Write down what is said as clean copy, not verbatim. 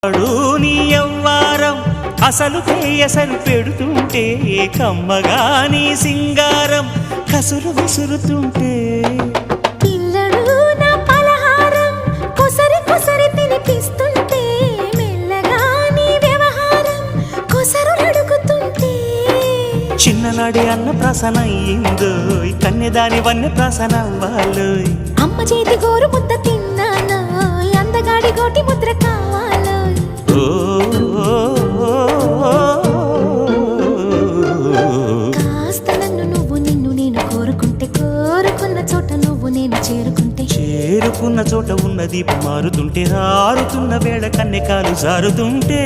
నీ యవ్వారం అసలు కేయసలు పెడుతుంటే కమ్మగా నీ సింగారం కసురు విసురుతుంటే పిల్లడు నా పలహారం కొసరి కొసరి తినిపిస్తుంటే మెల్లగా నీ వ్యవహారం కొసరు అడుగుతుంటే చిన్ననాడి అన్న ప్రసన అయ్యిందో కన్యదాని వన్నె ప్రసన అవ్వాలోయ్ అమ్మ చేతి గోరు ముద్ద తిన్నాను అందగాడి గోటి ముద్ర కావాలో కాస్త నన్ను నువ్వు నిన్ను నేను కోరుకుంటే కోరుకున్న చోట నువ్వు నేను చేరుకుంటే చేరుకున్న చోట ఉన్న దీపం మారుతుంటే ఆరుతున్న వేళ కన్నెకాలు జారుతుంటే